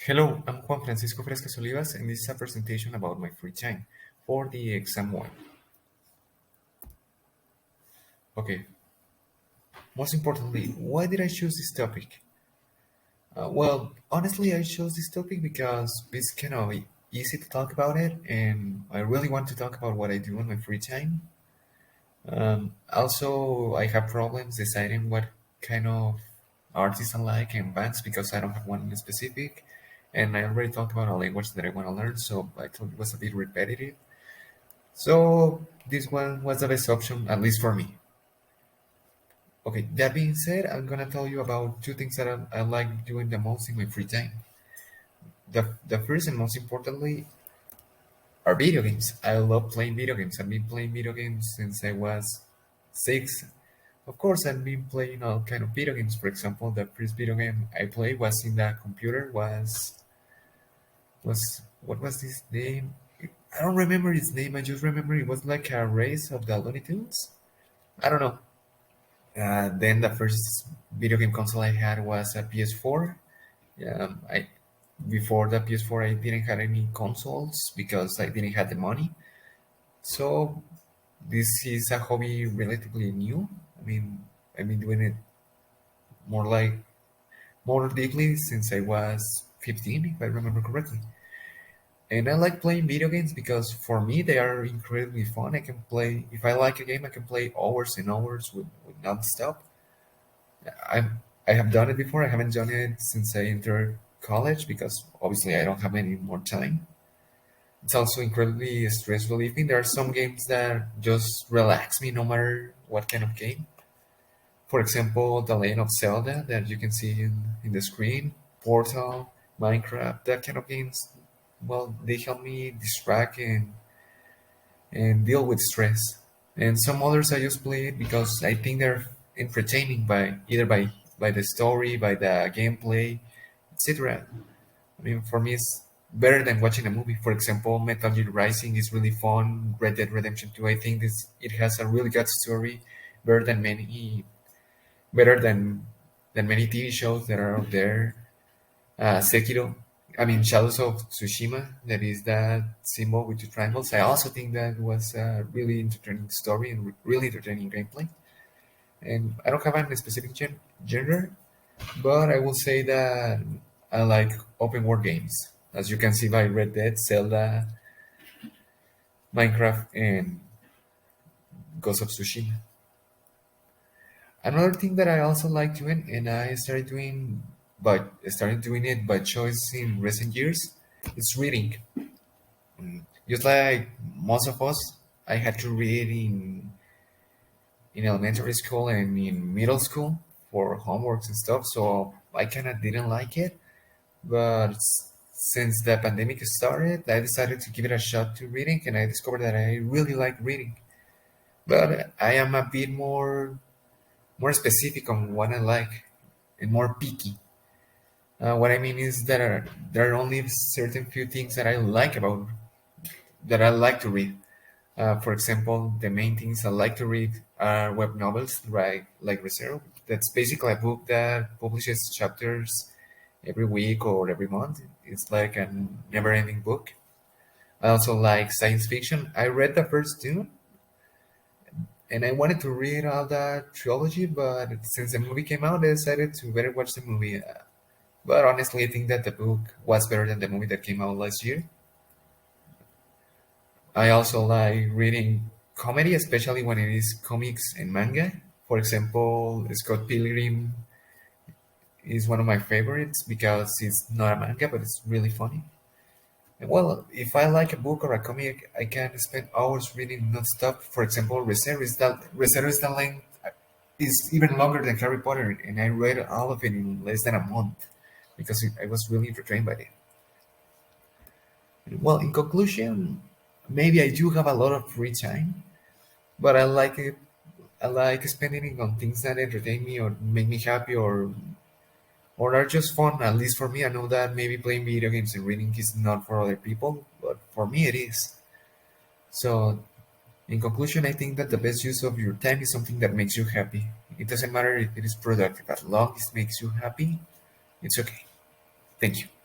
Hello, I'm Juan Francisco Frescas, and this is a presentation about my free time for the exam one. Okay, most importantly, why did I choose this topic? Well, honestly, I chose this topic because it's kind of easy to talk about it, and I really want to talk about what I do on my free time. Also, I have problems deciding what kind of artists I like and bands because I don't have one in specific. And I already talked about a language that I want to learn, so I thought it was a bit repetitive. So this one was the best option, at least for me. Okay, that being said, I'm gonna tell you about two things that I like doing the most in my free time. The first and most importantly are video games. I love playing video games. I've been playing video games since I was six. Of course, I've been playing all kind of video games. For example, the first video game I played was in the computer was what was this name? I don't remember his name. I just remember it was like a race of the Looney Tunes. I don't know. Then the first video game console I had was a PS4. I before the PS4 I didn't have any consoles because I didn't have the money. So this is a hobby relatively new. I mean, I've been doing it more like more deeply since I was 15, if I remember correctly. And I like playing video games because for me they are incredibly fun. I can play if I like a game, I can play hours and hours with non-stop. I have done it before. I haven't done it since I entered college because obviously I don't have any more time. It's also incredibly stress relieving. There are some games that just relax me no matter what kind of game. For example, The Legend of Zelda that you can see in the screen, Portal, Minecraft, that kind of games. Well, they help me distract and deal with stress. And some others I just play it because I think they're entertaining by either by the story, by the gameplay, etc. I mean, for me, it's better than watching a movie. For example, Metal Gear Rising is really fun. Red Dead Redemption 2, I think it has a really good story, better than many better than many TV shows that are out there. Sekiro, I mean Shadows of Tsushima, that is that symbol with two triangles. I also think that was a really entertaining story and really entertaining gameplay. And I don't have a specific genre, but I will say that I like open world games, as you can see by Red Dead, Zelda, Minecraft, and Ghost of Tsushima. Another thing that I also like doing, and I started doing it by choice in recent years, is reading. Just like most of us, I had to read in elementary school and in middle school for homeworks and stuff, so I kind of didn't like it. But since the pandemic started, I decided to give it a shot to reading, and I discovered that I really like reading. But I am a bit more specific on what I like and more picky. What I mean is that there are only certain few things that I like to read. For example, the main things I like to read are web novels, right? Like Reserve. That's basically a book that publishes chapters every week or every month. It's like a never-ending book. I also like science fiction. I read the first two, and I wanted to read all the trilogy, but since the movie came out, I decided to better watch the movie. But honestly, I think that the book was better than the movie that came out last year. I also like reading comedy, especially when it is comics and manga. For example, Scott Pilgrim is one of my favorites because it's not a manga, but it's really funny. And well, if I like a book or a comic, I can spend hours reading non-stop. For example, Reserve is the length is even longer than Harry Potter, and I read all of it in less than a month because I was really entertained by it. Well, in conclusion, maybe I do have a lot of free time, but I like it. I like spending it on things that entertain me or make me happy or are just fun. At least for me, I know that maybe playing video games and reading is not for other people, but for me it is. So, in conclusion, I think that the best use of your time is something that makes you happy. It doesn't matter if it is productive, as long as it makes you happy, it's okay. Thank you.